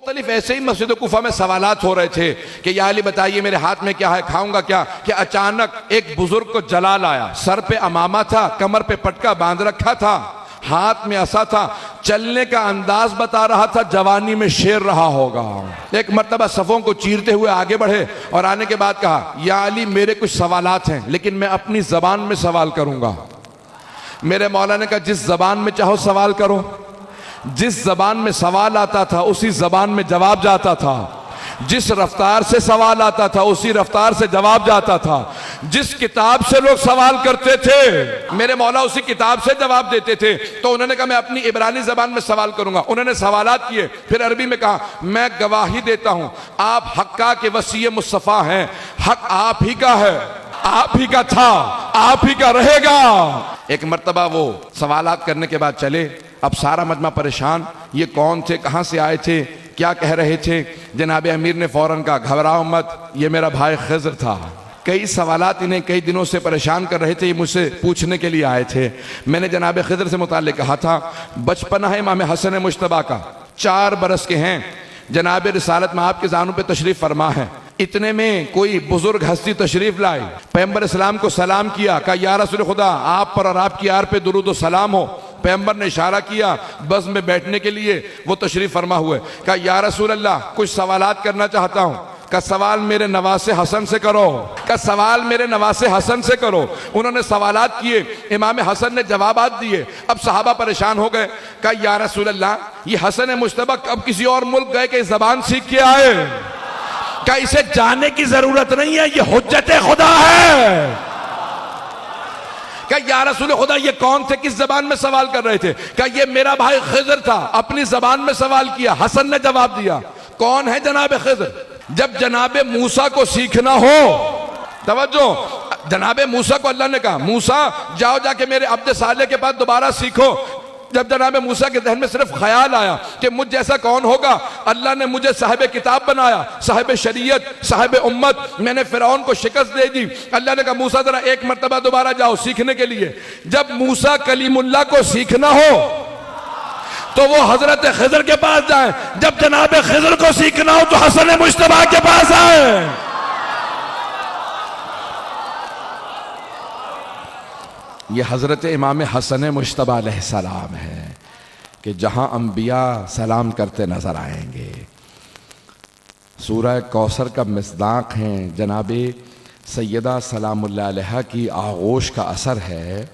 مختلف ایسے ہی مسجد کوفہ میں سوالات ہو رہے تھے کہ یا علی بتائیے میرے ہاتھ میں کیا ہے، کھاؤں گا کیا، کہ اچانک ایک بزرگ کو جلال آیا، سر پہ امامہ تھا، کمر پہ پٹکا باندھ رکھا تھا، ہاتھ میں عصا تھا، چلنے کا انداز بتا رہا تھا جوانی میں شیر رہا ہوگا۔ ایک مرتبہ صفوں کو چیرتے ہوئے آگے بڑھے اور آنے کے بعد کہا یا علی میرے کچھ سوالات ہیں لیکن میں اپنی زبان میں سوال کروں گا۔ میرے مولا نے کہا جس زبان میں چاہو سوال کرو۔ جس زبان میں سوال آتا تھا اسی زبان میں جواب جاتا تھا، جس رفتار سے سوال آتا تھا اسی رفتار سے جواب جاتا تھا، جس کتاب سے لوگ سوال کرتے تھے میرے مولا اسی کتاب سے جواب دیتے تھے۔ تو انہوں نے کہا میں اپنی عبرانی زبان میں سوال کروں گا۔ انہوں نے سوالات کیے، پھر عربی میں کہا میں گواہی دیتا ہوں آپ حقہ کے وصی مصطفیٰ ہیں، حق آپ ہی کا ہے، آپ ہی کا تھا، آپ ہی کا رہے گا۔ ایک مرتبہ وہ سوالات کرنے کے بعد چلے، اب سارا مجمع پریشان، یہ کون تھے، کہاں سے آئے تھے، کیا کہہ رہے تھے؟ جناب امیر نے فوراً کہا گھبراؤ مت، یہ میرا بھائی خضر تھا۔ کئی سوالات انہیں کئی دنوں سے پریشان کر رہے تھے، یہ مجھ سے پوچھنے کے لیے آئے تھے۔ میں نے جناب خضر سے متعلق کہا تھا بچپنا ہے امام حسن مجتبیٰ کا، 4 برس کے ہیں، جناب رسالت میں آپ کے زانوں پہ تشریف فرما ہے۔ اتنے میں کوئی بزرگ ہستی تشریف لائی، پیغمبر اسلام کو سلام کیا، کہا یا رسول خدا آپ پر اور آپ کی آل پہ درود و سلام ہو۔ پیغمبر نے اشارہ کیا بس میں بیٹھنے کے لیے، وہ تشریف فرما ہوئے، کہا یا رسول اللہ کچھ سوالات کرنا چاہتا ہوں۔ کہ سوال میرے نواسے حسن سے کرو، کہ سوال میرے نواسے حسن سے کرو۔ انہوں نے سوالات کیے، امام حسن نے جوابات دیے۔ اب صحابہ پریشان ہو گئے، کہا یا رسول اللہ یہ حسن مجتبیٰ اب کسی اور ملک گئے کہ زبان سیکھ کے آئے، کہ اسے جانے کی ضرورت نہیں ہے، یہ حجت خدا ہے۔ کہ یا رسول خدا یہ کون تھے، کس زبان میں سوال کر رہے تھے؟ کہ یہ میرا بھائی خضر تھا، اپنی زبان میں سوال کیا۔ حسن نے جواب دیا۔ کون ہے جناب خضر؟ جب جناب موسیٰ کو سیکھنا ہو، توجہ، جناب موسیٰ کو اللہ نے کہا موسیٰ جاؤ جا کے میرے عبد صالح کے پاس دوبارہ سیکھو۔ جب جناب موسیٰ کے ذہن میں صرف خیال آیا کہ مجھ جیسا کون ہوگا، اللہ نے مجھے صاحب کتاب بنایا، صاحب شریعت، صاحب امت، میں نے فرعون کو شکست دے دی۔ اللہ نے کہا موسیٰ ذرا ایک مرتبہ دوبارہ جاؤ سیکھنے کے لیے۔ جب موسیٰ کلیم اللہ کو سیکھنا ہو تو وہ حضرت خضر کے پاس جائیں، جب جناب خضر کو سیکھنا ہو تو حسن مجتبیٰ کے پاس آئیں۔ یہ حضرت امام حسن مجتبیٰ علیہ السلام ہے کہ جہاں انبیاء سلام کرتے نظر آئیں گے۔ سورہ کوثر کا مصداق ہیں، جناب سیدہ سلام اللہ علیہا کی آغوش کا اثر ہے